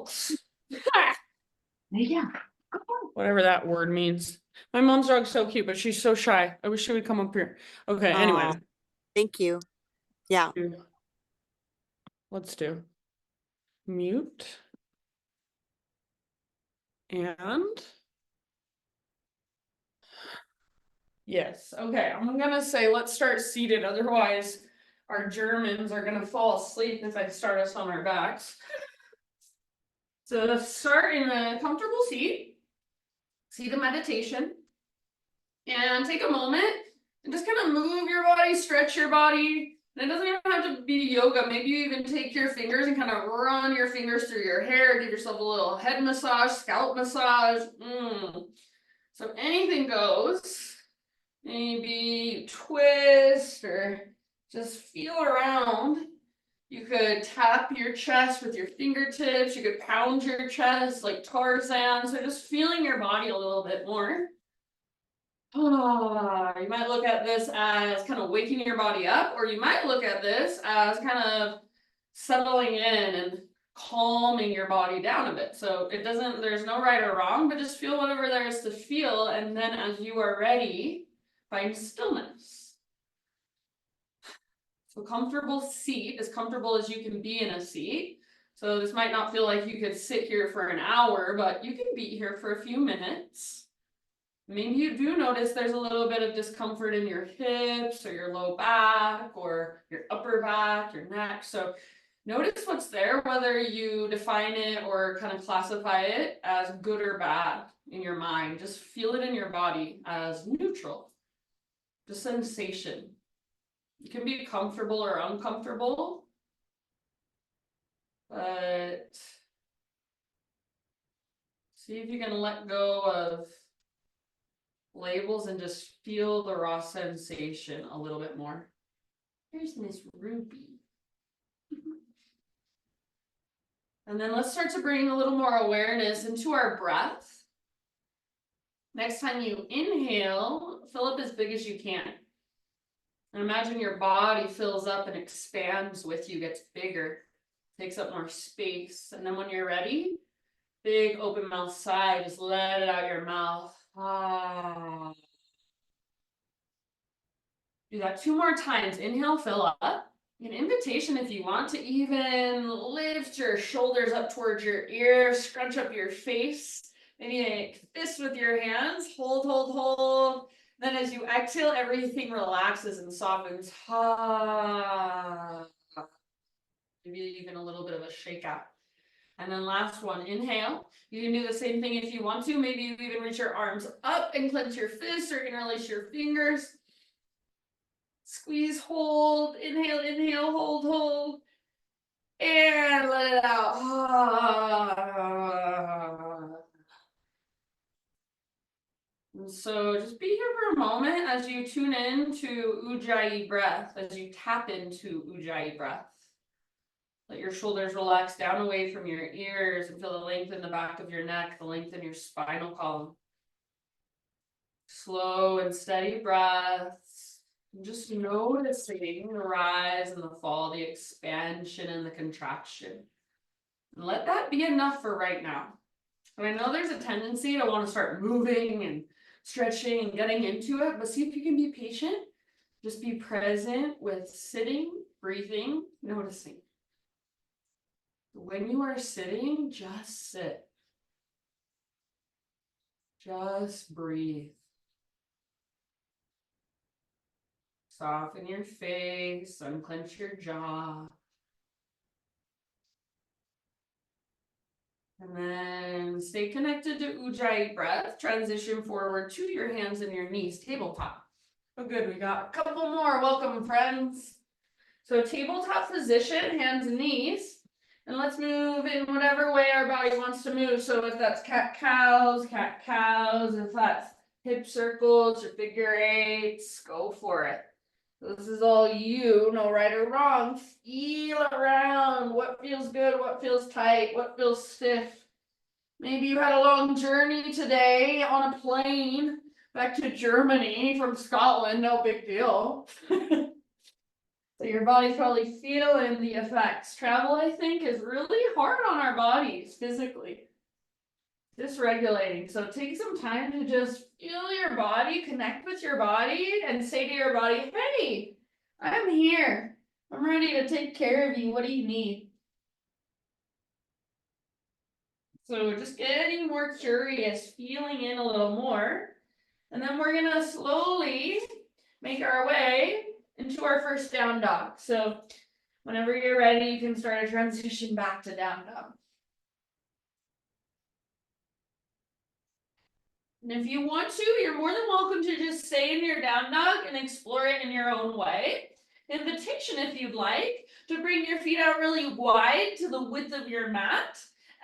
balls. Yeah. Whatever that word means. My mom's dog's so cute, but she's so shy. I wish she would come up here. Okay, anyway. Aw, thank you. Yeah. Let's do mute. And yes, okay, I'm gonna say let's start seated, otherwise our Germans are gonna fall asleep if I start us on our backs. So let's start in a comfortable seat, seated meditation, and take a moment and just kind of move your body, stretch your body. And it doesn't even have to be yoga. Maybe you even take your fingers and kind of run your fingers through your hair, give yourself a little head massage, scalp massage. So anything goes. Maybe twist or just feel around. You could tap your chest with your fingertips. You could pound your chest like Tarzan. So just feeling your body a little bit more. You might look at this as kind of waking your body up, or you might look at this as kind of settling in and calming your body down a bit. So there's no right or wrong, but just feel whatever there is to feel. And then as you are ready, find stillness. So comfortable seat, as comfortable as you can be in a seat. So this might not feel like you could sit here for an hour, but you can be here for a few minutes. Maybe you do notice there's a little bit of discomfort in your hips or your low back or your upper back, your neck. So notice what's there, whether you define it or kind of classify it as good or bad in your mind. Just feel it in your body as neutral. Just sensation. It can be comfortable or uncomfortable, but see if you can let go of labels and just feel the raw sensation a little bit more. Here's Miss Ruby. And then let's start to bring a little more awareness into our breath. Next time you inhale, fill up as big as you can. And imagine your body fills up and expands with you, gets bigger, takes up more space. And then when you're ready, big open mouth sigh, just let it out your mouth. Do that 2 more times. Inhale, fill up. An invitation if you want to even lift your shoulders up towards your ears, scrunch up your face. Maybe make fists with your hands. Hold, hold, hold. Then as you exhale, everything relaxes and softens. Maybe even a little bit of a shake out. And then last one, inhale. You can do the same thing if you want to. Maybe you even reach your arms up and clench your fists or interlace your fingers. Squeeze, hold, inhale, inhale, hold, hold. And let it out. And so just be here for a moment as you tune in to Ujjayi breath, as you tap into Ujjayi breath. Let your shoulders relax down away from your ears and feel the length in the back of your neck, the length in your spinal column. Slow and steady breaths. And just noticing the rise and the fall, the expansion and the contraction. And let that be enough for right now. And I know there's a tendency to want to start moving and stretching and getting into it, but see if you can be patient. Just be present with sitting, breathing, noticing. When you are sitting, just sit. Just breathe. Soften your face, unclench your jaw. And then stay connected to Ujjayi breath. Transition forward to your hands and your knees, tabletop. Oh, good. We got a couple more. Welcome, friends. So tabletop position, hands and knees. And let's move in whatever way our body wants to move. So if that's cat-cows. If that's hip circles or figure eights, go for it. This is all you, no right or wrong. Feel around what feels good, what feels tight, what feels stiff. Maybe you had a long journey today on a plane back to Germany from Scotland, no big deal. So your body's probably feeling the effects. Travel, I think, is really hard on our bodies physically. Dysregulating. So take some time to just feel your body, connect with your body, and say to your body, hey, I'm here. I'm ready to take care of you. What do you need? So just getting more curious, feeling in a little more. And then we're gonna slowly make our way into our first down dog. So whenever you're ready, you can start a transition back to down dog. And if you want to, you're more than welcome to just stay in your down dog and explore it in your own way. Invitation, if you'd like, to bring your feet out really wide to the width of your mat.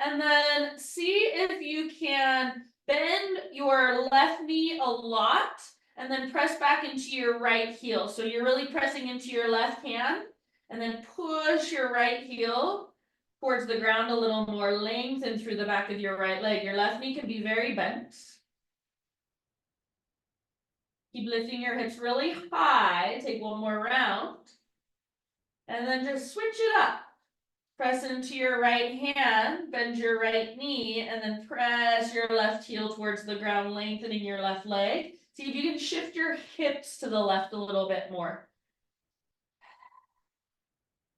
And then see if you can bend your left knee a lot and then press back into your right heel. So you're really pressing into your left hand and then push your right heel towards the ground a little more, lengthen through the back of your right leg. Your left knee can be very bent. Keep lifting your hips really high. Take one more round. And then just switch it up. Press into your right hand, bend your right knee, and then press your left heel towards the ground, lengthening your left leg. See if you can shift your hips to the left a little bit more.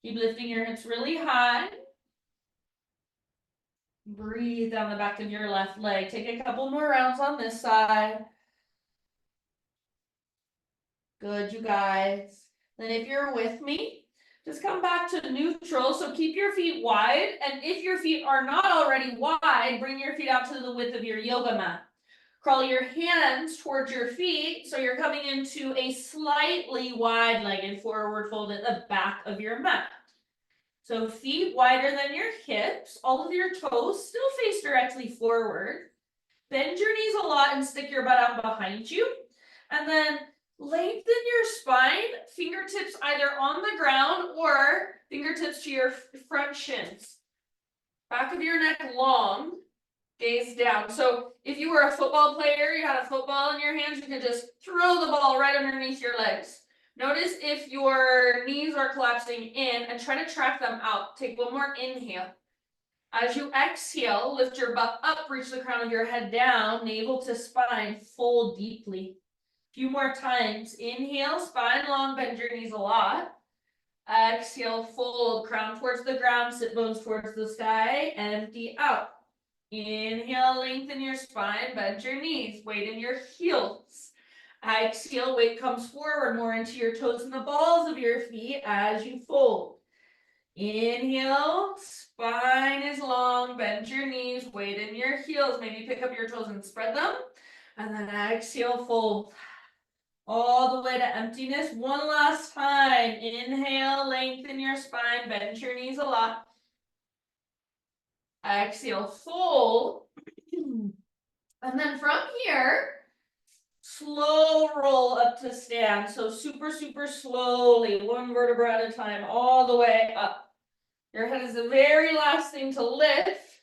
Keep lifting your hips really high. Breathe down the back of your left leg. Take a couple more rounds on this side. Good, you guys. Then if you're with me, just come back to neutral. So keep your feet wide. And if your feet are not already wide, bring your feet out to the width of your yoga mat. Crawl your hands towards your feet. So you're coming into a slightly wide-legged forward fold at the back of your mat. So feet wider than your hips. All of your toes still face directly forward. Bend your knees a lot and stick your butt out behind you. And then lengthen your spine, fingertips either on the ground or fingertips to your front shins. Back of your neck long, gaze down. So if you were a football player, you had a football in your hands, you could just throw the ball right underneath your legs. Notice if your knees are collapsing in and try to track them out. Take one more inhale. As you exhale, lift your butt up, reach the crown of your head down, navel to spine, fold deeply. Few more times. Inhale, spine long, bend your knees a lot. Exhale, fold, crown towards the ground, sit bones towards the sky, empty out. Inhale, lengthen your spine, bend your knees, weight in your heels. Exhale, weight comes forward more into your toes and the balls of your feet as you fold. Inhale, spine is long, bend your knees, weight in your heels, maybe pick up your toes and spread them. And then exhale, fold. All the way to emptiness. One last time. Inhale, lengthen your spine, bend your knees a lot. Exhale, fold. And then from here, slow roll up to stand. So super, super slowly, one vertebra at a time, all the way up. Your head is the very last thing to lift.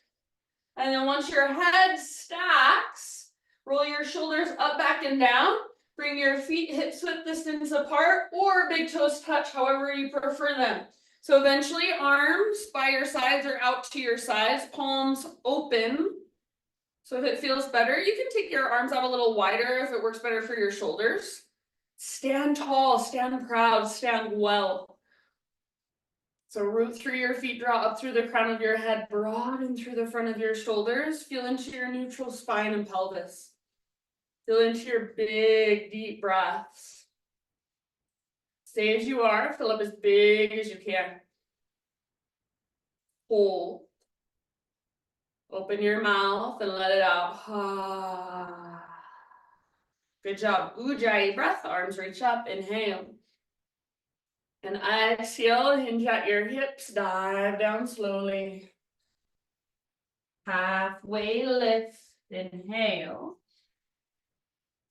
And then once your head stacks, roll your shoulders up, back, and down. Bring your feet hips width distance apart or big toes touch, however you prefer them. So eventually arms by your sides or out to your sides, palms open. So if it feels better, you can take your arms out a little wider if it works better for your shoulders. Stand tall, stand proud, stand well. So root through your feet, draw up through the crown of your head, broaden through the front of your shoulders, feel into your neutral spine and pelvis. Feel into your big, deep breaths. Stay as you are, fill up as big as you can. Hold. Open your mouth and let it out. Good job. Ujjayi breath, arms reach up, inhale. And exhale, hinge at your hips, dive down slowly. Halfway lift, inhale.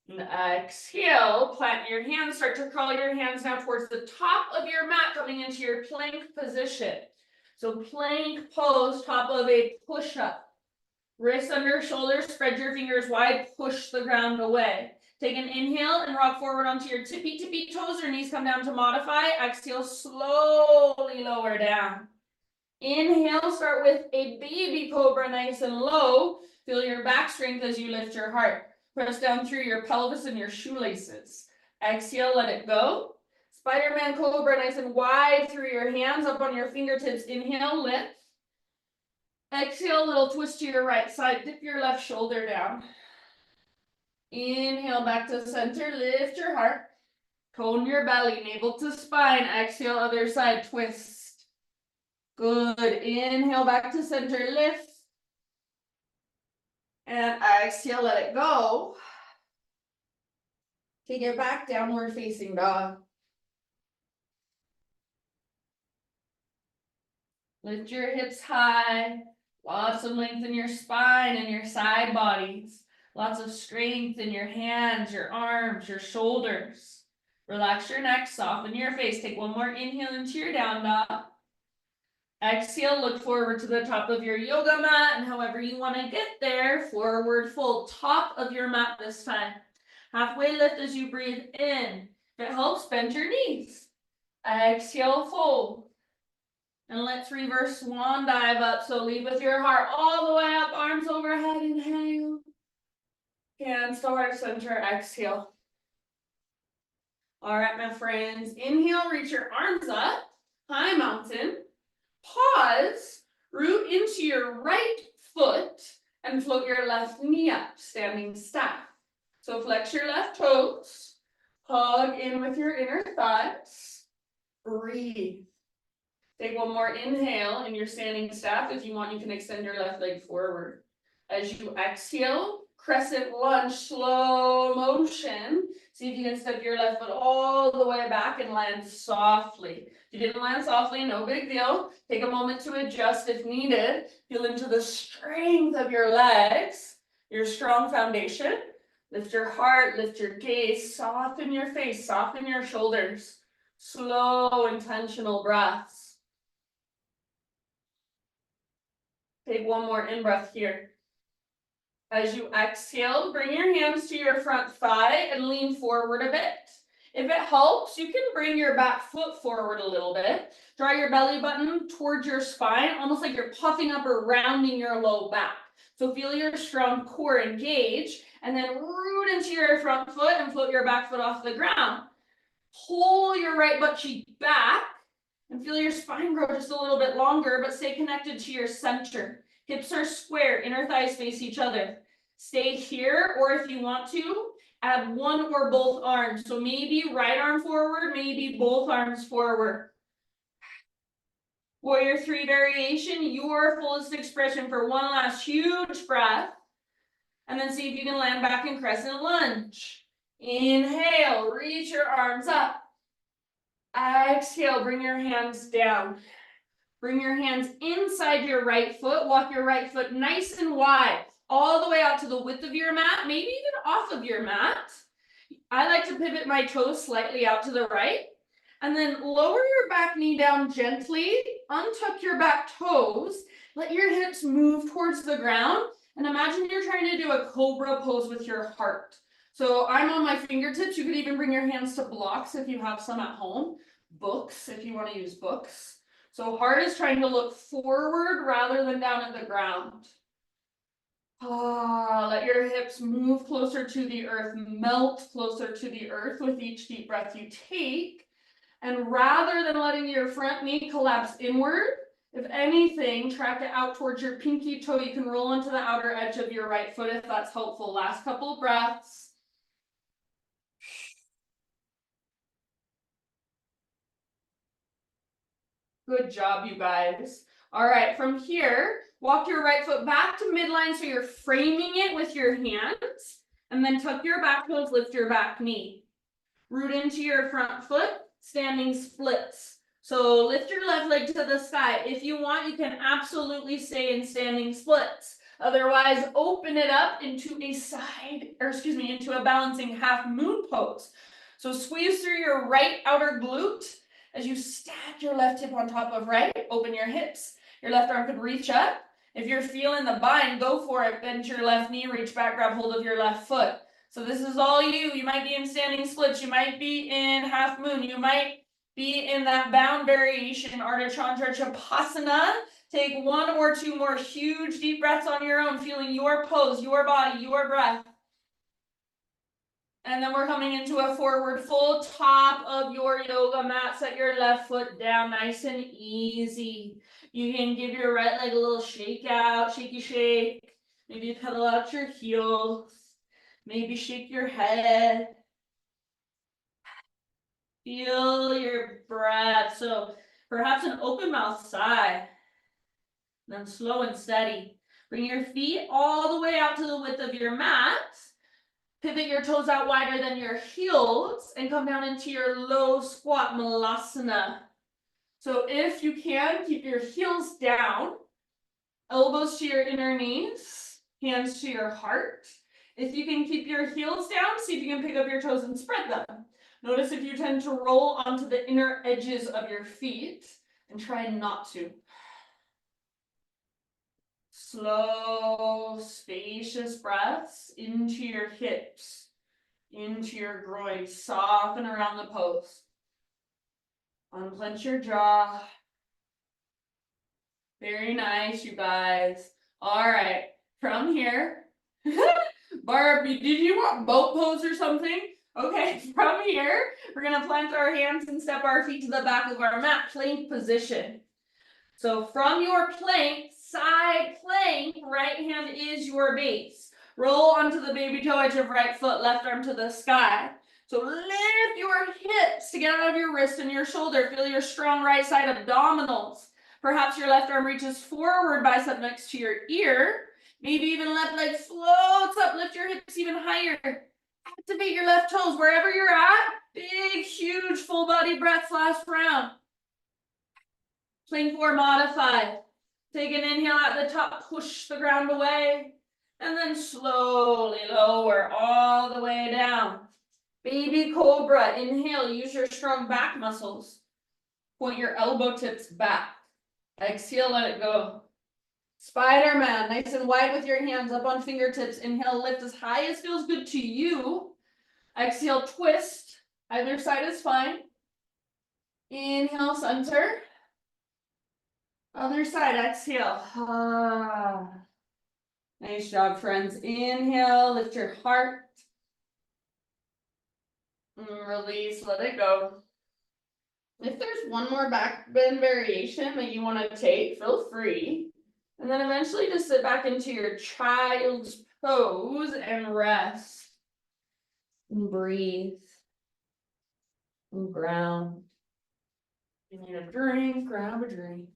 And exhale, plant your hands, start to crawl your hands now towards the top of your mat, coming into your plank position. So plank pose, top of a push-up. Wrists under shoulders, spread your fingers wide, push the ground away. Take an inhale and rock forward onto your tippy toes. Your knees come down to modify. Exhale, slowly lower down. Inhale, start with a baby cobra, nice and low. Feel your back strength as you lift your heart. Press down through your pelvis and your shoelaces. Exhale, let it go. Spider-Man cobra, nice and wide through your hands, up on your fingertips. Inhale, lift. Exhale, little twist to your right side. Dip your left shoulder down. Inhale, back to center. Lift your heart. Tone your belly, navel to spine. Exhale, other side, twist. Good. Inhale, back to center. Lift. And exhale, let it go. Take it back, downward facing dog. Lift your hips high. Lots of length in your spine and your side bodies. Lots of strength in your hands, your arms, your shoulders. Relax your neck, soften your face. Take one more inhale into your down dog. Exhale, look forward to the top of your yoga mat, and however you want to get there, forward fold, top of your mat this time. Halfway lift as you breathe in. If it helps, bend your knees. Exhale, fold. And let's reverse swan dive up. So lead with your heart all the way up, arms overhead, inhale. Hands to heart center, exhale. All right, my friends, inhale, reach your arms up, high mountain. Pause, root into your right foot and float your left knee up, standing staff. So flex your left toes, hug in with your inner thighs, breathe. Take one more inhale in your standing staff. If you want, you can extend your left leg forward. As you exhale, crescent lunge, slow motion. See if you can step your left foot all the way back and land softly. If you didn't land softly, no big deal. Take a moment to adjust if needed. Feel into the strength of your legs, your strong foundation. Lift your heart, lift your gaze, soften your face, soften your shoulders. Slow, intentional breaths. Take one more in-breath here. As you exhale, bring your hands to your front thigh and lean forward a bit. If it helps, you can bring your back foot forward a little bit. Draw your belly button towards your spine, almost like you're puffing up or rounding your low back. So feel your strong core engage, and then root into your front foot and float your back foot off the ground. Pull your right butt cheek back and feel your spine grow just a little bit longer, but stay connected to your center. Hips are square, inner thighs face each other. Stay here, or if you want to, add one or both arms. So maybe right arm forward, maybe both arms forward. Warrior 3 variation, your fullest expression for one last huge breath. And then see if you can land back in crescent lunge. Inhale, reach your arms up. Exhale, bring your hands down. Bring your hands inside your right foot. Walk your right foot nice and wide, all the way out to the width of your mat, maybe even off of your mat. I like to pivot my toes slightly out to the right. And then lower your back knee down gently. Untuck your back toes. Let your hips move towards the ground. And imagine you're trying to do a cobra pose with your heart. So I'm on my fingertips. You could even bring your hands to blocks if you have some at home. Books, if you want to use books. So heart is trying to look forward rather than down at the ground. Let your hips move closer to the earth, melt closer to the earth with each deep breath you take. And rather than letting your front knee collapse inward, if anything, track it out towards your pinky toe. You can roll onto the outer edge of your right foot if that's helpful. Last couple breaths. Good job, you guys. All right, from here, walk your right foot back to midline so you're framing it with your hands. And then tuck your back toes, lift your back knee. Root into your front foot, standing splits. So lift your left leg to the sky. If you want, you can absolutely stay in standing splits. Otherwise, open it up into into a balancing half moon pose. So squeeze through your right outer glute as you stack your left hip on top of right. Open your hips. Your left arm could reach up. If you're feeling the bind, go for it. Bend your left knee, reach back, grab hold of your left foot. So this is all you. You might be in standing splits. You might be in half moon. You might be in that bound variation, Ardha Chandra Chapasana. Take 1 or 2 more huge deep breaths on your own, feeling your pose, your body, your breath. And then we're coming into a forward fold, top of your yoga mat. Set your left foot down, nice and easy. You can give your right leg a little shake out, shaky shake. Maybe pedal out your heels. Maybe shake your head. Feel your breath. So perhaps an open mouth sigh. Then slow and steady. Bring your feet all the way out to the width of your mat. Pivot your toes out wider than your heels and come down into your low squat malasana. So if you can, keep your heels down, elbows to your inner knees, hands to your heart. If you can keep your heels down, see if you can pick up your toes and spread them. Notice if you tend to roll onto the inner edges of your feet and try not to. Slow, spacious breaths into your hips, into your groin. Soften around the pose. Unclench your jaw. Very nice, you guys. All right, from here, Barb, did you want boat pose or something? Okay, from here, we're gonna plant our hands and step our feet to the back of our mat, plank position. So from your plank, side plank, right hand is your base. Roll onto the baby toe edge of right foot, left arm to the sky. So lift your hips to get out of your wrist and your shoulder. Feel your strong right side abdominals. Perhaps your left arm reaches forward, bicep next to your ear. Maybe even left leg floats up, lift your hips even higher. Activate your left toes wherever you're at. Big, huge, full body breaths last round. Plank 4 modified. Take an inhale at the top, push the ground away, and then slowly lower all the way down. Baby cobra, inhale, use your strong back muscles. Point your elbow tips back. Exhale, let it go. Spider-Man, nice and wide with your hands up on fingertips. Inhale, lift as high as feels good to you. Exhale, twist. Either side is fine. Inhale, center. Other side, exhale. Nice job, friends. Inhale, lift your heart. Release, let it go. If there's one more back bend variation that you want to take, feel free. And then eventually just sit back into your child's pose and rest. And breathe. And ground. You need a drink, grab a drink.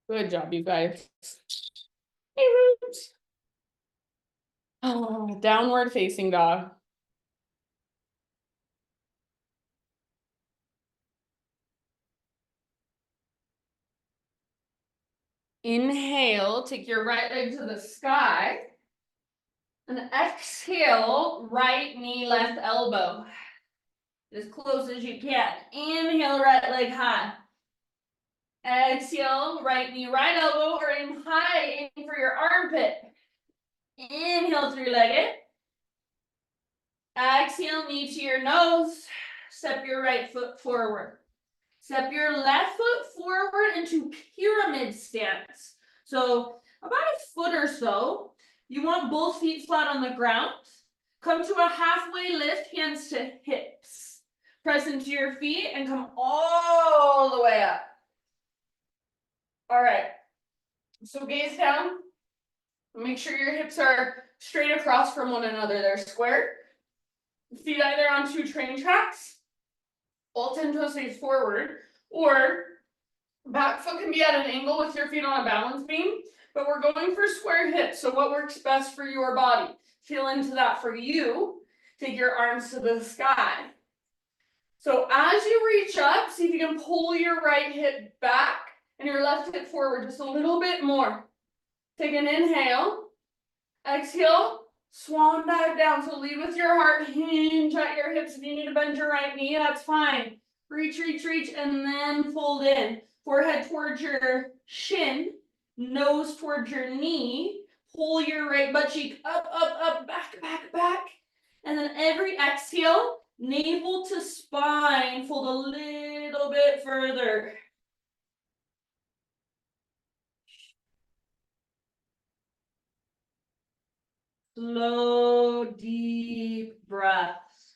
Good job, you guys. Hey, Roots. Oh, downward facing dog. Inhale, take your right leg to the sky. And exhale, right knee, left elbow. As close as you can. Inhale, right leg high. Exhale, right knee, right elbow, or aim high, aim for your armpit. Inhale, three-legged. Exhale, knee to your nose. Step your right foot forward. Step your left foot forward into pyramid stance. So about a foot or so. You want both feet flat on the ground. Come to a halfway lift, hands to hips. Press into your feet and come all the way up. All right. So gaze down. Make sure your hips are straight across from one another. They're square. Feet either on 2 train tracks. All 10 toes face forward. Or back foot can be at an angle with your feet on a balance beam. But we're going for square hips. So what works best for your body? Feel into that for you. Take your arms to the sky. So as you reach up, see if you can pull your right hip back and your left hip forward just a little bit more. Take an inhale. Exhale. Swan dive down, so lead with your heart, hinge at your hips. If you need to bend your right knee, that's fine. Reach, reach, reach, and then fold in. Forehead towards your shin, nose towards your knee. Pull your right butt cheek up, up, up, back, back, back. And then every exhale, navel to spine, fold a little bit further. Slow, deep breaths.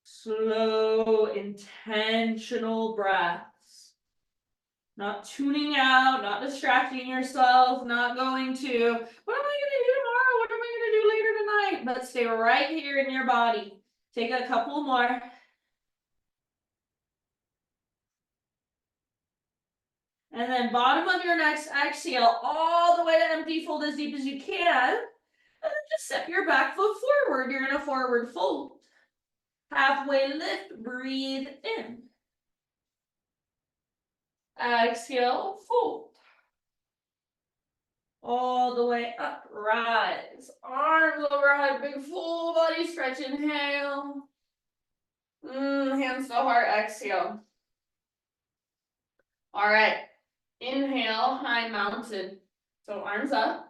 Slow, intentional breaths. Not tuning out, not distracting yourself, not going to, what am I going to do tomorrow? What am I going to do later tonight? But stay right here in your body. Take a couple more. And then bottom of your next exhale, all the way to empty, fold as deep as you can. And then just step your back foot forward. You're in a forward fold. Halfway lift, breathe in. Exhale, fold. All the way up, rise. Arms overhead, big full body stretch, inhale. Hands to heart, exhale. All right, inhale, high mountain. So arms up.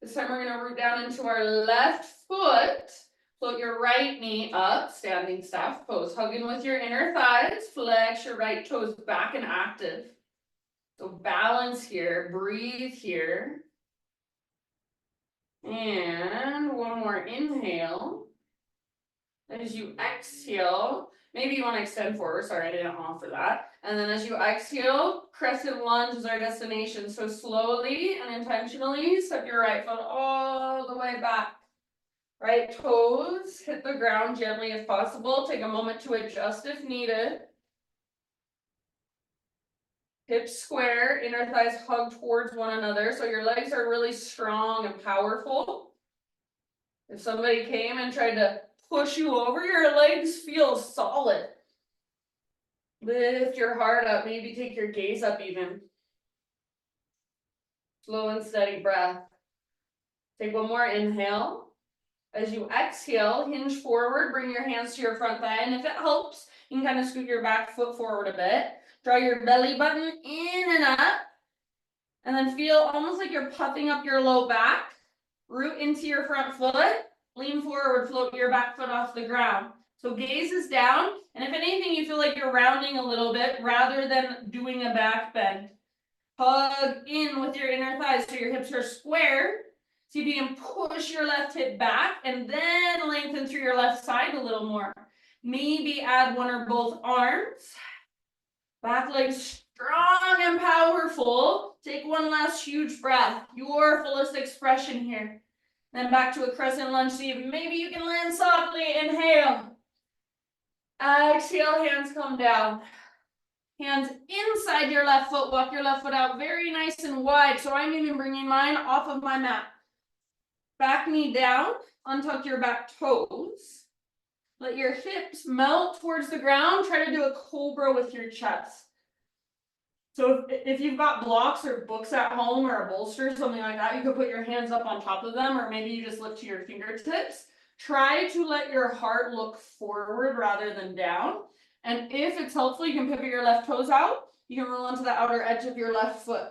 This time we're gonna root down into our left foot. Float your right knee up, standing staff pose. Hugging with your inner thighs, flex your right toes back and active. So balance here, breathe here. And one more inhale. As you exhale, maybe you want to extend forward. Sorry, I didn't offer that. And then as you exhale, crescent lunge is our destination. So slowly and intentionally step your right foot all the way back. Right toes hit the ground gently if possible. Take a moment to adjust if needed. Hips square, inner thighs hug towards one another. So your legs are really strong and powerful. If somebody came and tried to push you over, your legs feel solid. Lift your heart up, maybe take your gaze up even. Slow and steady breath. Take one more inhale. As you exhale, hinge forward, bring your hands to your front thigh, and if it helps, you can kind of scoot your back foot forward a bit. Draw your belly button in and up, and then feel almost like you're puffing up your low back. Root into your front foot, lean forward, float your back foot off the ground. So gaze is down, and if anything, you feel like you're rounding a little bit rather than doing a back bend. Hug in with your inner thighs so your hips are square. See if you can push your left hip back and then lengthen through your left side a little more. Maybe add one or both arms. Back leg strong and powerful. Take one last huge breath. Your fullest expression here. Then back to a crescent lunge. See if maybe you can land softly. Inhale. Exhale, hands come down. Hands inside your left foot. Walk your left foot out very nice and wide. So I'm even bringing mine off of my mat. Back knee down, untuck your back toes. Let your hips melt towards the ground. Try to do a cobra with your chest. So if you've got blocks or books at home or a bolster, something like that, you could put your hands up on top of them, or maybe you just lift to your fingertips. Try to let your heart look forward rather than down. And if it's helpful, you can pivot your left toes out. You can roll onto the outer edge of your left foot.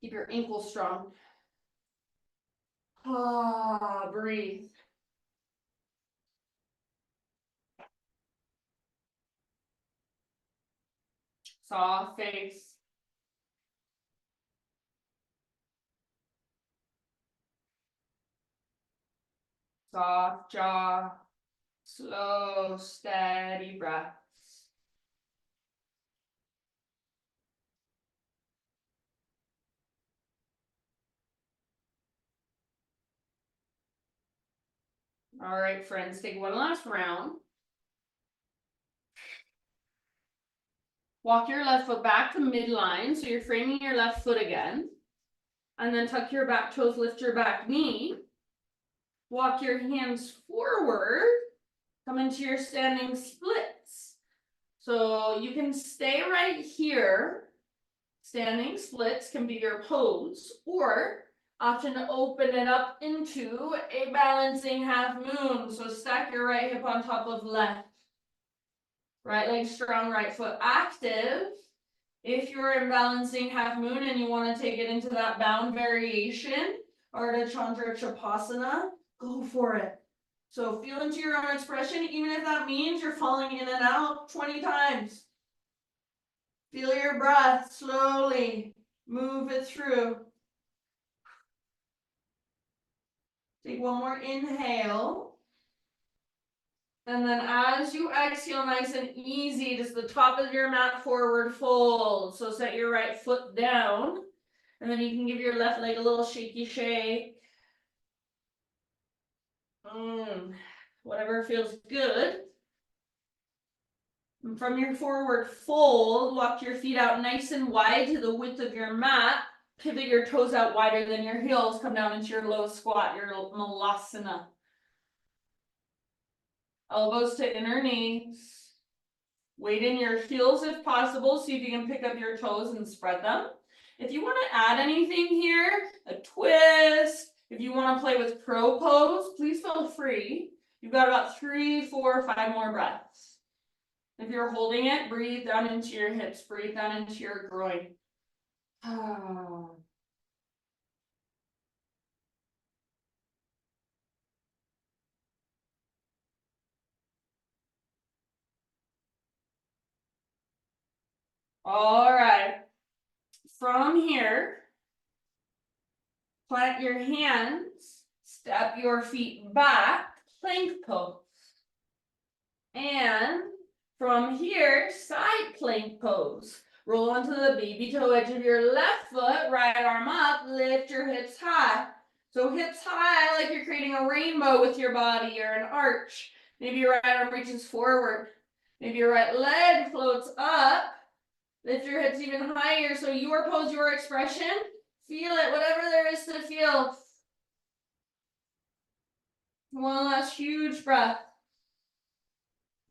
Keep your ankles strong. Breathe. Soft face. Soft jaw. Slow, steady breaths. All right, friends, take one last round. Walk your left foot back to midline, so you're framing your left foot again. And then tuck your back toes, lift your back knee. Walk your hands forward. Come into your standing splits. So you can stay right here. Standing splits can be your pose, or Option to open it up into a balancing half moon. So stack your right hip on top of left. Right leg strong, right foot active. If you're in balancing half moon and you want to take it into that bound variation, Ardha Chandra Chapasana, go for it. So feel into your own expression, even if that means you're falling in and out 20 times. Feel your breath slowly. Move it through. Take one more inhale. And then as you exhale, nice and easy, just the top of your mat forward fold. So set your right foot down. And then you can give your left leg a little shaky shake. Whatever feels good. And from your forward fold, walk your feet out nice and wide to the width of your mat. Pivot your toes out wider than your heels. Come down into your low squat, your Malasana. Elbows to inner knees. Weight in your heels if possible. See if you can pick up your toes and spread them. If you want to add anything here, a twist, if you want to play with crow pose, please feel free. You've got about 3, 4, 5 more breaths. If you're holding it, breathe down into your hips, breathe down into your groin. All right. From here, plant your hands, step your feet back, plank pose. And from here, side plank pose. Roll onto the baby toe edge of your left foot, right arm up, lift your hips high. So hips high like you're creating a rainbow with your body or an arch. Maybe your right arm reaches forward. Maybe your right leg floats up. Lift your hips even higher. So your pose, your expression, feel it, whatever there is to feel. One last huge breath.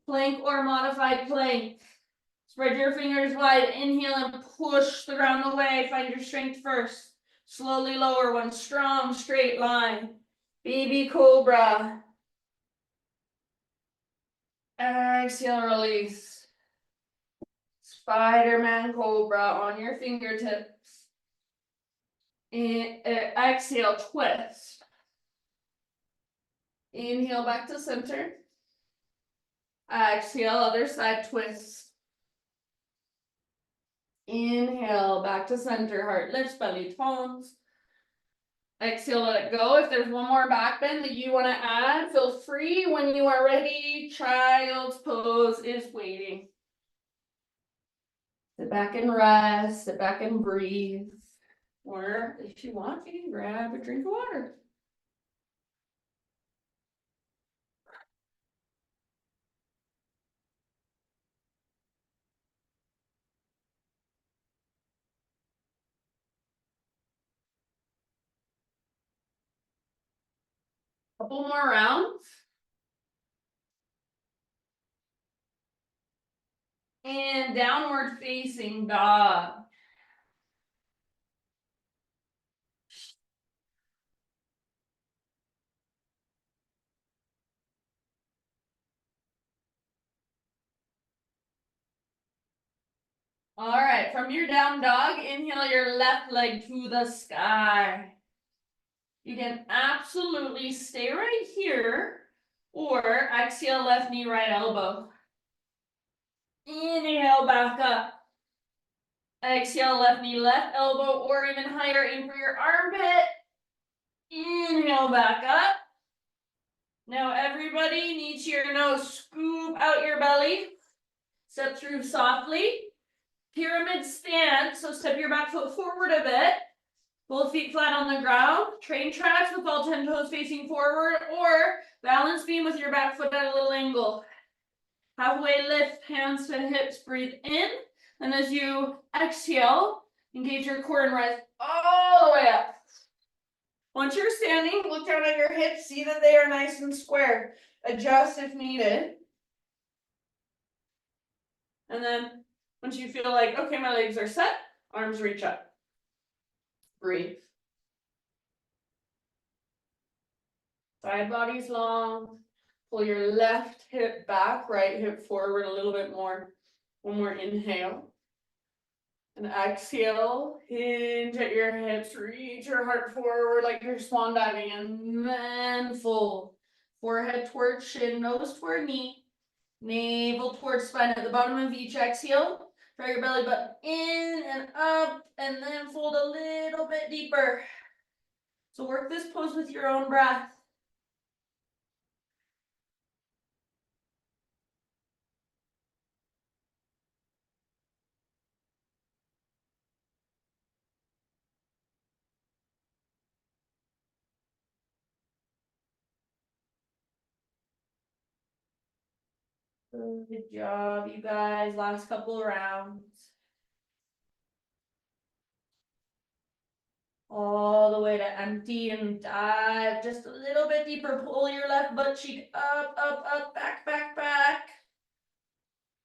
Plank or modified plank. Spread your fingers wide. Inhale and push the ground away. Find your strength first. Slowly lower one strong straight line. Baby cobra. Exhale, release. Spider-Man cobra on your fingertips. Exhale, twist. Inhale back to center. Exhale, other side twist. Inhale, back to center, heart lifts, belly tones. Exhale, let it go. If there's one more back bend that you want to add, feel free when you are ready. Child's pose is waiting. Sit back and rest, sit back and breathe. Or if you want, you can grab a drink of water. Couple more rounds. And downward facing dog. All right, from your down dog, inhale your left leg to the sky. You can absolutely stay right here or exhale left knee, right elbow. Inhale back up. Exhale left knee, left elbow, or even higher, aim for your armpit. Inhale back up. Now everybody needs your nose, scoop out your belly. Step through softly. Pyramid stand, so step your back foot forward a bit. Both feet flat on the ground. Train tracks with all 10 toes facing forward, or balance beam with your back foot at a little angle. Halfway lift, hands to hips, breathe in. And as you exhale, engage your core and rise all the way up. Once you're standing, look down at your hips, see that they are nice and square. Adjust if needed. And then once you feel like, okay, my legs are set, arms reach up. Breathe. Side body's long. Pull your left hip back, right hip forward a little bit more. One more inhale. And exhale, hinge at your hips, reach your heart forward like you're swan diving, and then fold. Forehead towards shin, nose toward knee, navel towards spine. At the bottom of each exhale, drag your belly button in and up, and then fold a little bit deeper. So work this pose with your own breath. Good job, you guys. Last couple rounds. All the way to empty and dive just a little bit deeper. Pull your left butt cheek up, up, up, back, back, back.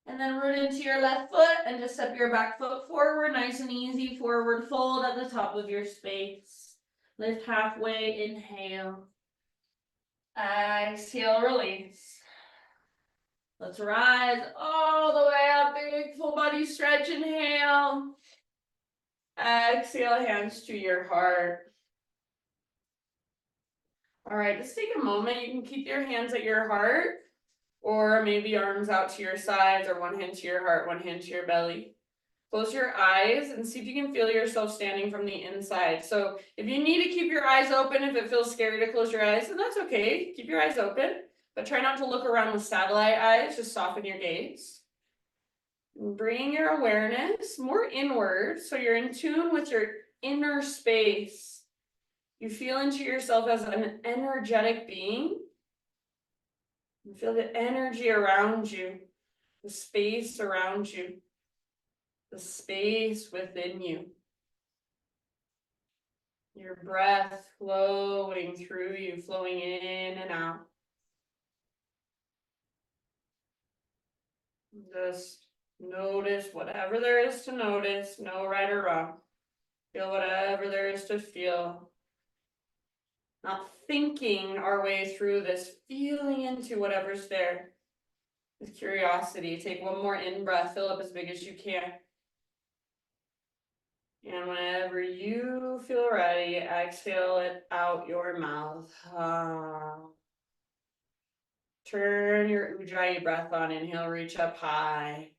And then root into your left foot and just step your back foot forward. Nice and easy. Forward fold at the top of your space. Lift halfway, inhale. Exhale, release. Let's rise all the way up. Big full body stretch, inhale. Exhale, hands to your heart. All right, just take a moment. You can keep your hands at your heart, or maybe arms out to your sides, or one hand to your heart, one hand to your belly. Close your eyes and see if you can feel yourself standing from the inside. So if you need to keep your eyes open, if it feels scary to close your eyes, then that's okay. Keep your eyes open, but try not to look around with satellite eyes. Just soften your gaze. Bring your awareness more inward, so you're in tune with your inner space. You feel into yourself as an energetic being. You feel the energy around you, the space around you, the space within you. Your breath flowing through you, flowing in and out. Just notice whatever there is to notice, no right or wrong. Feel whatever there is to feel. Not thinking our way through this, feeling into whatever's there. With curiosity, take one more in breath, fill up as big as you can. And whenever you feel ready, exhale it out your mouth. Turn your Ujjayi breath on. Inhale, reach up high.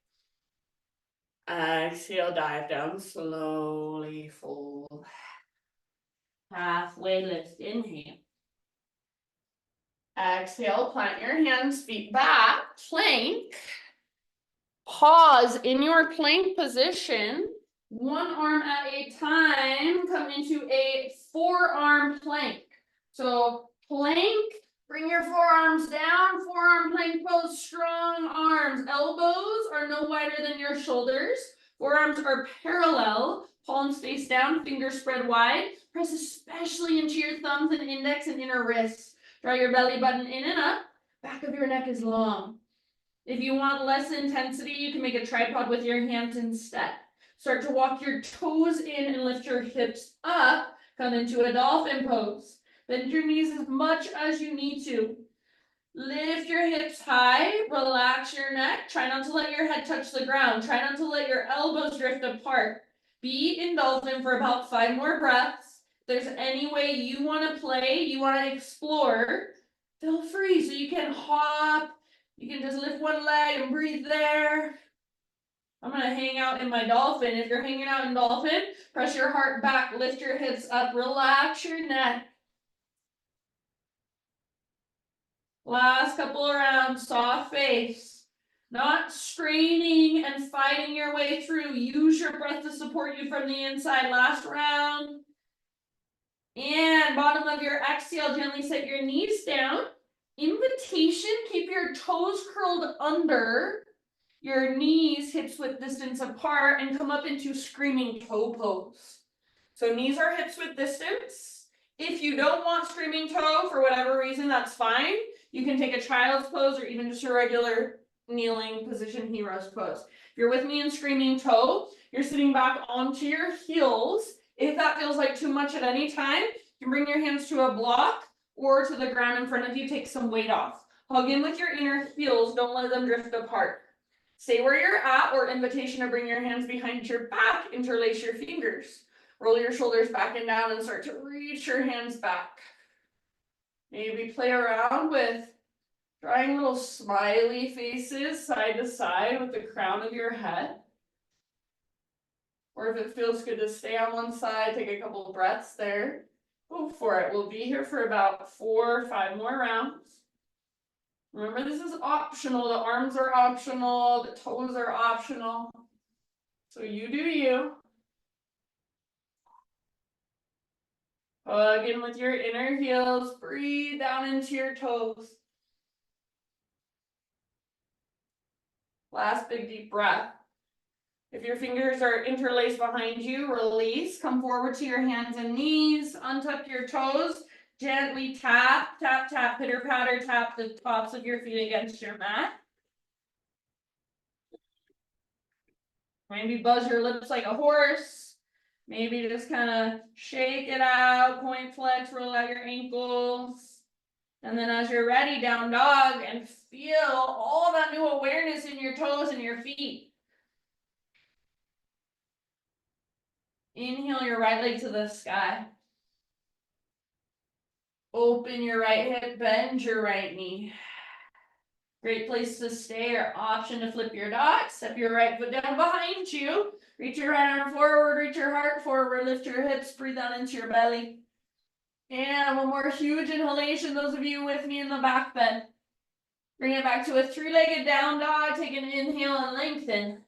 Exhale, dive down slowly, fold. Halfway lift, inhale. Exhale, plant your hands, feet back, plank. Pause in your plank position. One arm at a time, come into a forearm plank. So plank, bring your forearms down, forearm plank pose, strong arms. Elbows are no wider than your shoulders. Forearms are parallel, palms face down, fingers spread wide. Press especially into your thumbs and index and inner wrists. Draw your belly button in and up. Back of your neck is long. If you want less intensity, you can make a tripod with your hands instead. Start to walk your toes in and lift your hips up. Come into a dolphin pose. Bend your knees as much as you need to. Lift your hips high, relax your neck. Try not to let your head touch the ground. Try not to let your elbows drift apart. Be in dolphin for about 5 more breaths. If there's any way you want to play, you want to explore, feel free. So you can hop, you can just lift one leg and breathe there. I'm going to hang out in my dolphin. If you're hanging out in dolphin, press your heart back, lift your hips up, relax your neck. Last couple of rounds, soft face. Not straining and fighting your way through. Use your breath to support you from the inside. Last round. And bottom of your exhale, gently set your knees down. Invitation, keep your toes curled under your knees, hips width distance apart, and come up into screaming toe pose. So knees are hips width distance. If you don't want screaming toe for whatever reason, that's fine. You can take a child's pose or even just a regular kneeling position, hero's pose. If you're with me in screaming toe, you're sitting back onto your heels. If that feels like too much at any time, you can bring your hands to a block or to the ground in front of you, take some weight off. Hug in with your inner heels, don't let them drift apart. Stay where you're at, or invitation to bring your hands behind your back, interlace your fingers. Roll your shoulders back and down and start to reach your hands back. Maybe play around with drawing little smiley faces side to side with the crown of your head. Or if it feels good to stay on one side, take a couple of breaths there. Go for it. We'll be here for about 4 or 5 more rounds. Remember, this is optional. The arms are optional. The toes are optional. So you do you. Hug in with your inner heels. Breathe down into your toes. Last big deep breath. If your fingers are interlaced behind you, release. Come forward to your hands and knees. Untuck your toes. Gently tap, tap, tap, pitter patter, tap the tops of your feet against your mat. Maybe buzz your lips like a horse. Maybe just kind of shake it out, point flex, roll out your ankles. And then as you're ready, down dog, and feel all that new awareness in your toes and your feet. Inhale your right leg to the sky. Open your right hip, bend your right knee. Great place to stay or option to flip your dog. Step your right foot down behind you. Reach your right arm forward, reach your heart forward, lift your hips, breathe out into your belly. And one more huge inhalation, those of you with me in the back bend. Bring it back to a 3-legged down dog. Take an inhale and lengthen.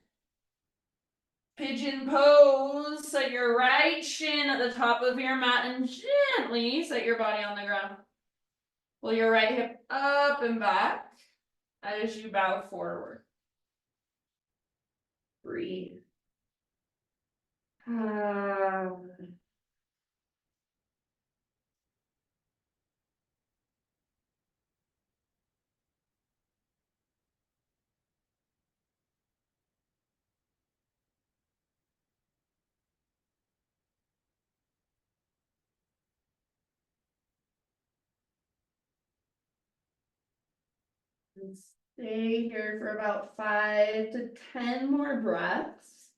Pigeon pose. Set your right shin at the top of your mat and gently set your body on the ground. Pull your right hip up and back as you bow forward. Breathe. And stay here for about 5 to 10 more breaths.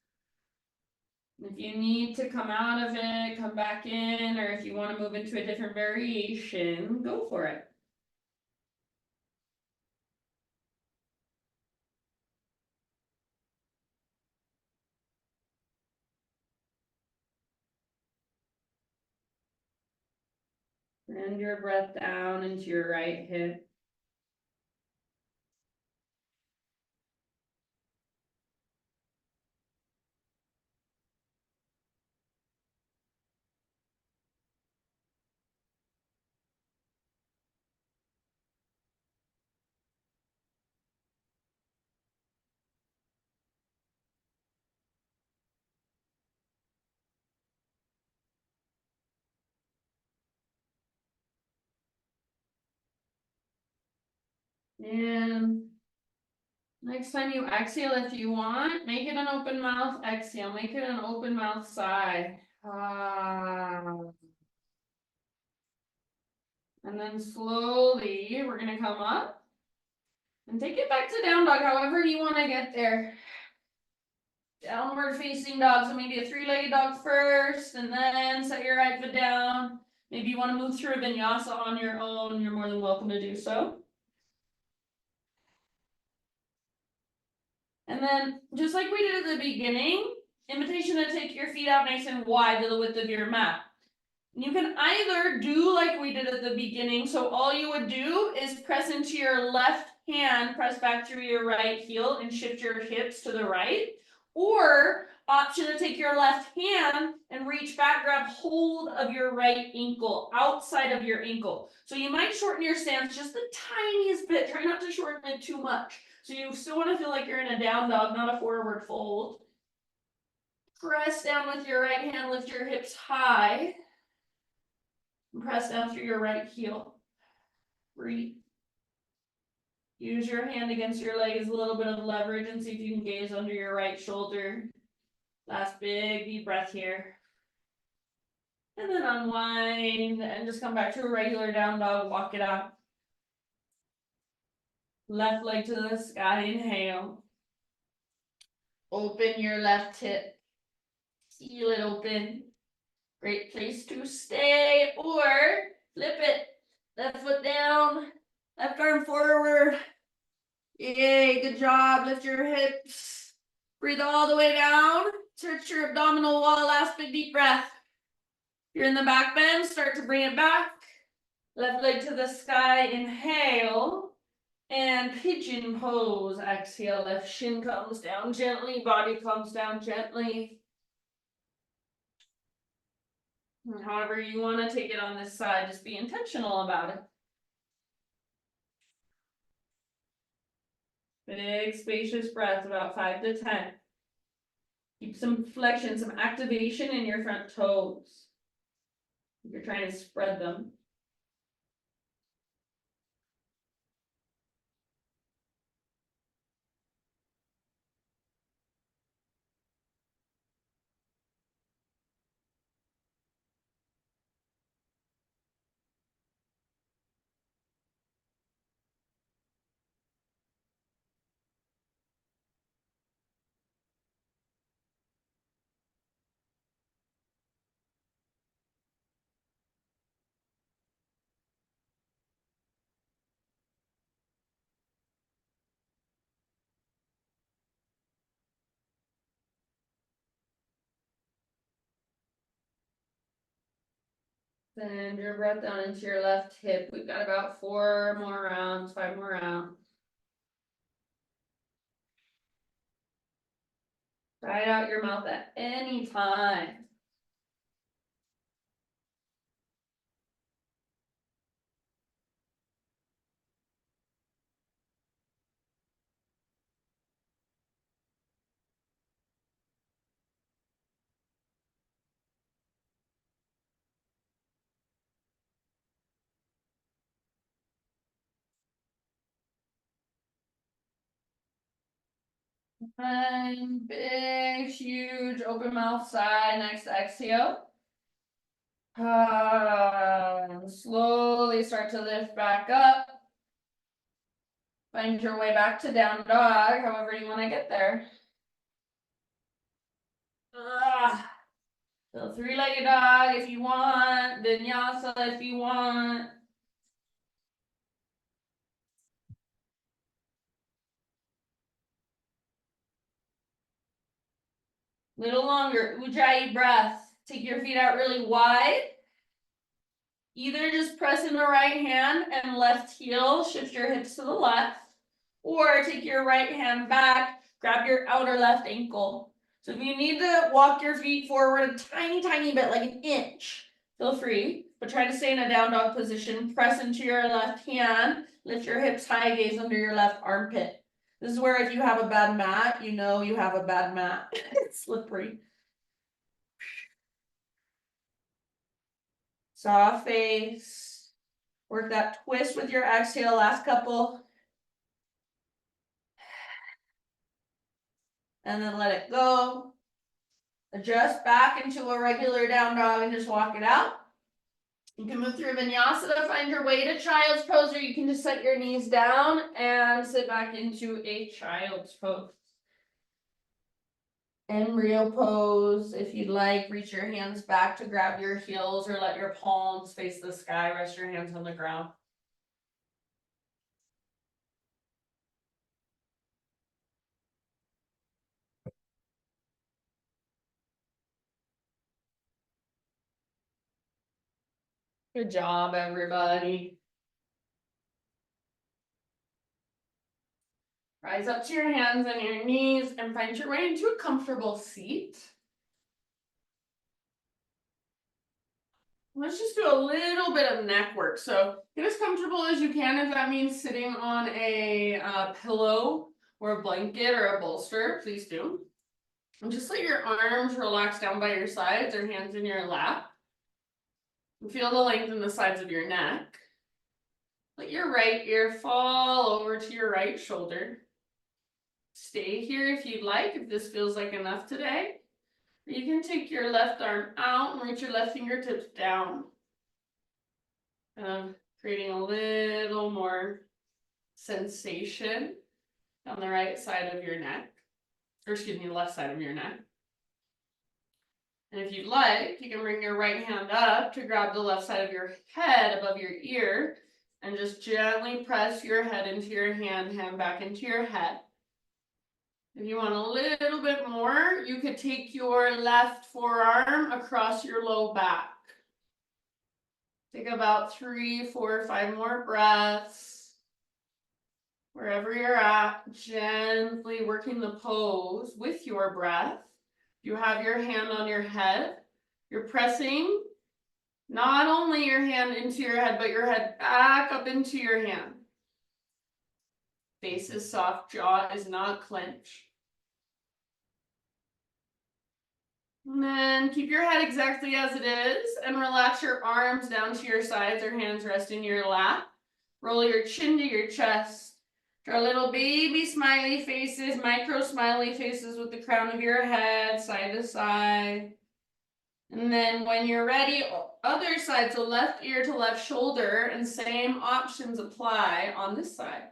If you need to come out of it, come back in, or if you want to move into a different variation, go for it. Send your breath down into your right hip. And next time you exhale, if you want, make it an open mouth exhale. Make it an open mouth sigh. And then slowly, we're going to come up and take it back to down dog, however you want to get there. Downward facing dog, so maybe a 3-legged dog first, and then set your right foot down. Maybe you want to move through a vinyasa on your own, you're more than welcome to do so. And then, just like we did at the beginning, invitation to take your feet out nice and wide to the width of your mat. You can either do like we did at the beginning, so all you would do is press into your left hand, press back through your right heel and shift your hips to the right. Or option to take your left hand and reach back, grab hold of your right ankle, outside of your ankle. So you might shorten your stance just the tiniest bit, try not to shorten it too much. So you still want to feel like you're in a down dog, not a forward fold. Press down with your right hand, lift your hips high. Press down through your right heel. Breathe. Use your hand against your leg as a little bit of leverage and see if you can gaze under your right shoulder. Last big deep breath here. And then unwind and just come back to a regular down dog, walk it out. Left leg to the sky, inhale. Open your left hip. Feel it open. Great place to stay, or flip it. Left foot down, left arm forward. Yay, good job. Lift your hips. Breathe all the way down. Search your abdominal wall. Last big deep breath. You're in the back bend. Start to bring it back. Left leg to the sky. Inhale. And pigeon pose. Exhale. Left shin comes down gently. Body comes down gently. And however you want to take it on this side, just be intentional about it. Big spacious breath, about 5 to 10. Keep some flexion, some activation in your front toes. You're trying to spread them. Send your breath down into your left hip. We've got about 4 more rounds, 5 more rounds. Try it out your mouth at any time. And big, huge, open mouth sigh. Next exhale. And slowly start to lift back up. Find your way back to down dog, however you want to get there. So 3-legged dog if you want, vinyasa if you want. Little longer, ujjayi breath. Take your feet out really wide. Either just press in the right hand and left heel, shift your hips to the left, or take your right hand back, grab your outer left ankle. So if you need to walk your feet forward a tiny, tiny bit, like an inch, feel free, but try to stay in a down dog position. Press into your left hand, lift your hips high, gaze under your left armpit. This is where if you have a bad mat, you know you have a bad mat. It's slippery. Soft face. Work that twist with your exhale, last couple. And then let it go. Adjust back into a regular down dog and just walk it out. You can move through vinyasa to find your way to child's pose, or you can just set your knees down and sit back into a child's pose. Embryo pose, if you'd like, reach your hands back to grab your heels or let your palms face the sky, rest your hands on the ground. Good job, everybody. Rise up to your hands and your knees and find your way into a comfortable seat. Let's just do a little bit of neck work. So get as comfortable as you can. If that means sitting on a pillow or a blanket or a bolster, please do. And just let your arms relax down by your sides or hands in your lap. And feel the length in the sides of your neck. Let your right ear fall over to your right shoulder. Stay here if you'd like, if this feels like enough today. You can take your left arm out and reach your left fingertips down. Creating a little more sensation on the right side of your neck. Or excuse me, left side of your neck. And if you'd like, you can bring your right hand up to grab the left side of your head above your ear and just gently press your head into your hand back into your head. If you want a little bit more, you could take your left forearm across your low back. Take about 3, 4, 5 more breaths. Wherever you're at, gently working the pose with your breath. You have your hand on your head. You're pressing not only your hand into your head, but your head back up into your hand. Face is soft, jaw is not clenched. And then keep your head exactly as it is and relax your arms down to your sides or hands rest in your lap. Roll your chin to your chest. Draw little baby smiley faces, micro smiley faces with the crown of your head, side to side. And then when you're ready, other side, so left ear to left shoulder, and same options apply on this side.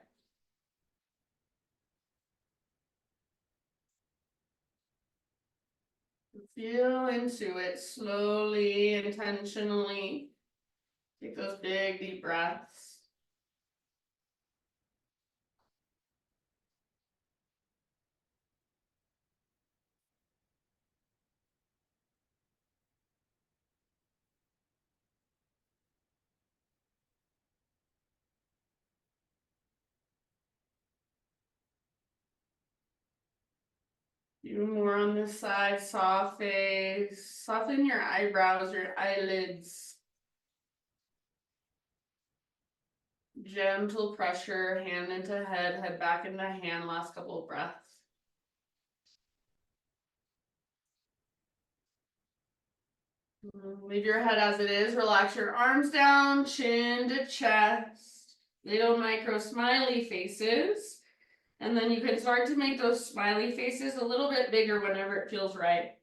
Feel into it slowly, intentionally. Take those big, deep breaths. Even more on this side, soft face. Soften your eyebrows, your eyelids. Gentle pressure, hand into head, head back into hand, last couple of breaths. Leave your head as it is, relax your arms down, chin to chest, little micro smiley faces. And then you can start to make those smiley faces a little bit bigger whenever it feels right.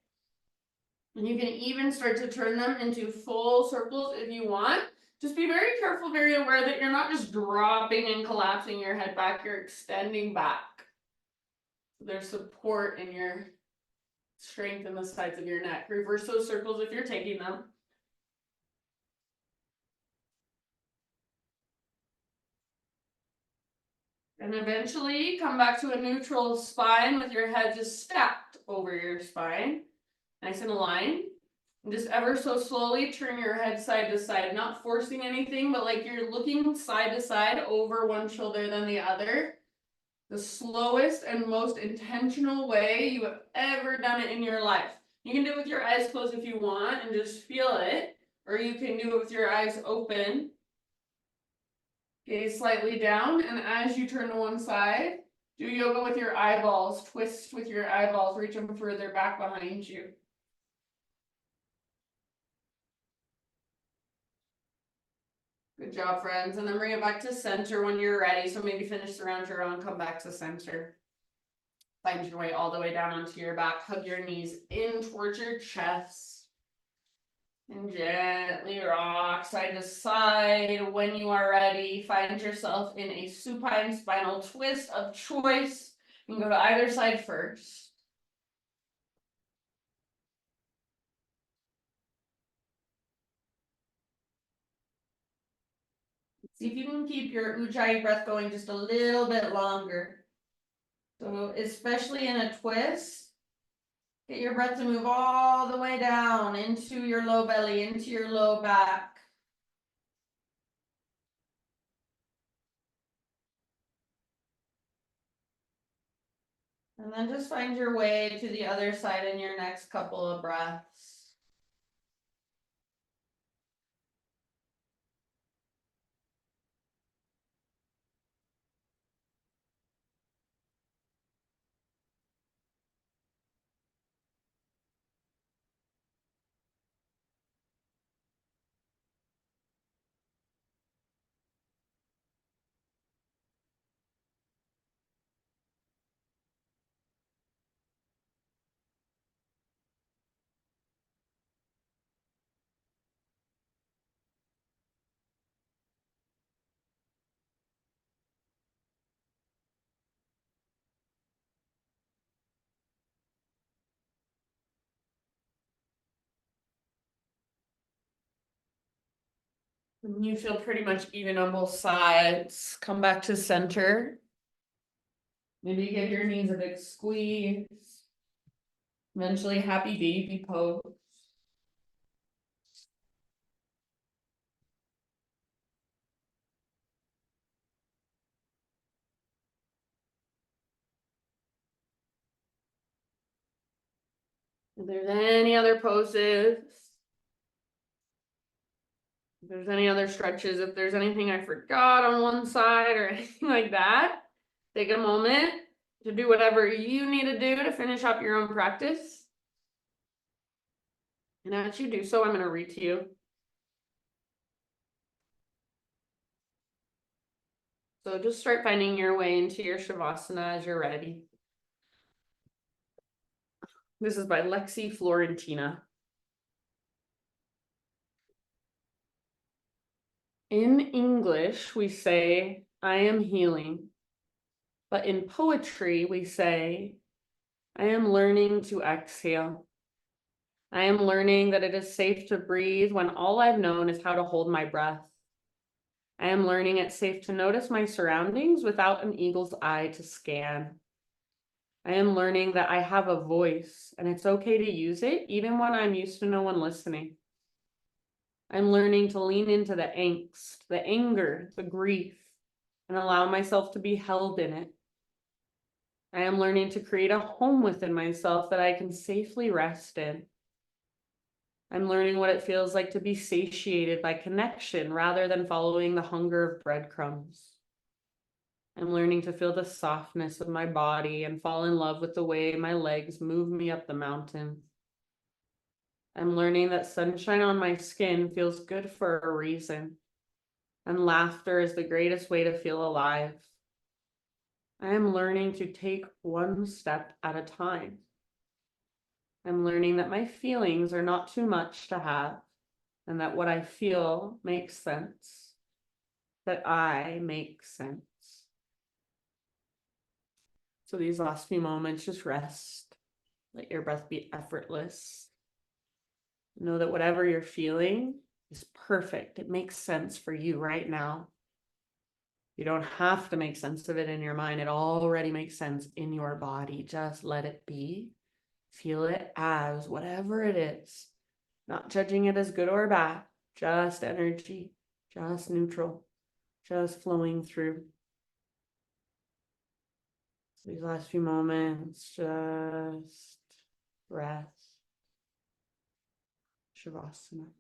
And you can even start to turn them into full circles if you want. Just be very careful, very aware that you're not just dropping and collapsing your head back, you're extending back. There's support in your strength in the sides of your neck. Reverse those circles if you're taking them. And eventually come back to a neutral spine with your head just stacked over your spine. Nice and aligned. And just ever so slowly turn your head side to side, not forcing anything, but like you're looking side to side over one shoulder than the other. The slowest and most intentional way you have ever done it in your life. You can do it with your eyes closed if you want and just feel it, or you can do it with your eyes open. Gaze slightly down, and as you turn to one side, do yoga with your eyeballs. Twist with your eyeballs, reach them further back behind you. Good job, friends. And then bring it back to center when you're ready. So maybe finish the round you're on, come back to center. Find your way all the way down onto your back. Hug your knees in towards your chest. And gently rock side to side. When you are ready, find yourself in a supine spinal twist of choice. You can go to either side first. See if you can keep your Ujjayi breath going just a little bit longer. So especially in a twist, get your breath to move all the way down into your low belly, into your low back. And then just find your way to the other side in your next couple of breaths. When you feel pretty much even on both sides, come back to center. Maybe give your knees a big squeeze. Eventually, happy baby pose. If there's any other poses, if there's any other stretches, if there's anything I forgot on one side or anything like that, take a moment to do whatever you need to do to finish up your own practice. And as you do so, I'm going to read to you. So just start finding your way into your Shavasana as you're ready. This is by Lexi Florentina. In English, we say, I am healing. But in poetry, we say, I am learning to exhale. I am learning that it is safe to breathe when all I've known is how to hold my breath. I am learning it's safe to notice my surroundings without an eagle's eye to scan. I am learning that I have a voice and it's okay to use it even when I'm used to no one listening. I'm learning to lean into the angst, the anger, the grief, and allow myself to be held in it. I am learning to create a home within myself that I can safely rest in. I'm learning what it feels like to be satiated by connection rather than following the hunger of breadcrumbs. I'm learning to feel the softness of my body and fall in love with the way my legs move me up the mountain. I'm learning that sunshine on my skin feels good for a reason, and laughter is the greatest way to feel alive. I am learning to take one step at a time. I'm learning that my feelings are not too much to have, and that what I feel makes sense, that I make sense. So these last few moments, just rest. Let your breath be effortless. Know that whatever you're feeling is perfect. It makes sense for you right now. You don't have to make sense of it in your mind. It already makes sense in your body. Just let it be. Feel it as whatever it is. Not judging it as good or bad. Just energy. Just neutral. Just flowing through. These last few moments, just breath. Shavasana.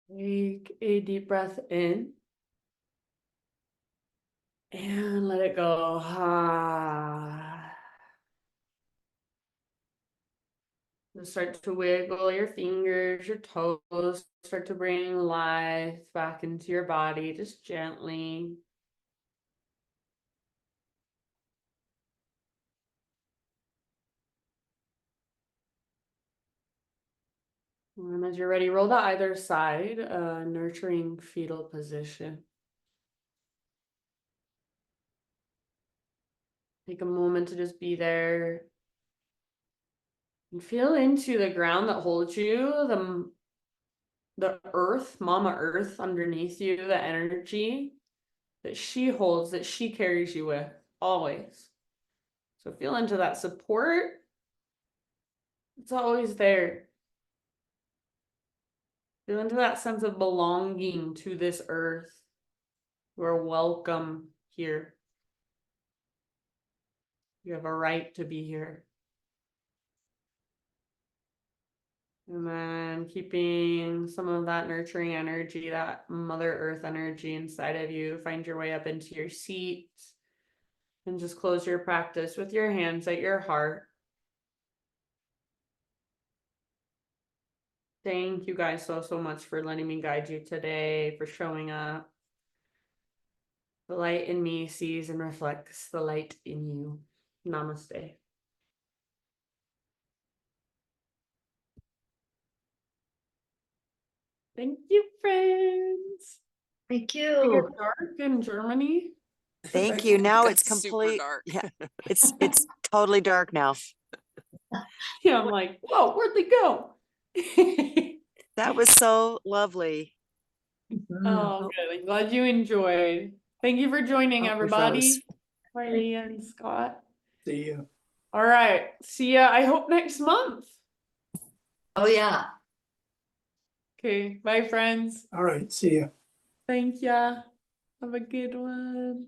Take a deep breath in. And let it go. Ah. Just start to wiggle your fingers, your toes, start to bring life back into your body, just gently. And as you're ready, roll to either side, nurturing fetal position. Take a moment to just be there and feel into the ground that holds you, the earth, Mama Earth underneath you, the energy that she holds, that she carries you with always. So feel into that support. It's always there. Feel into that sense of belonging to this earth. You are welcome here. You have a right to be here. And then keeping some of that nurturing energy, that Mother Earth energy inside of you, find your way up into your seat and just close your practice with your hands at your heart. Thank you guys so much for letting me guide you today, for showing up. The light in me sees and reflects the light in you. Namaste. Thank you, friends. Thank It you. get dark in Germany. Thank you. Now it's It's super complete. dark. Yeah, it's totally dark now. Yeah, I'm like, whoa, where'd they go? That was so lovely. Mhm. Oh, good. I'm glad you enjoyed. Thank you for joining, Oh, we everybody. froze. Riley and Scott. See you. All right. See ya. I hope next month. Oh, yeah. Okay. Bye, friends. All right, see you. Thank ya. Have a good one.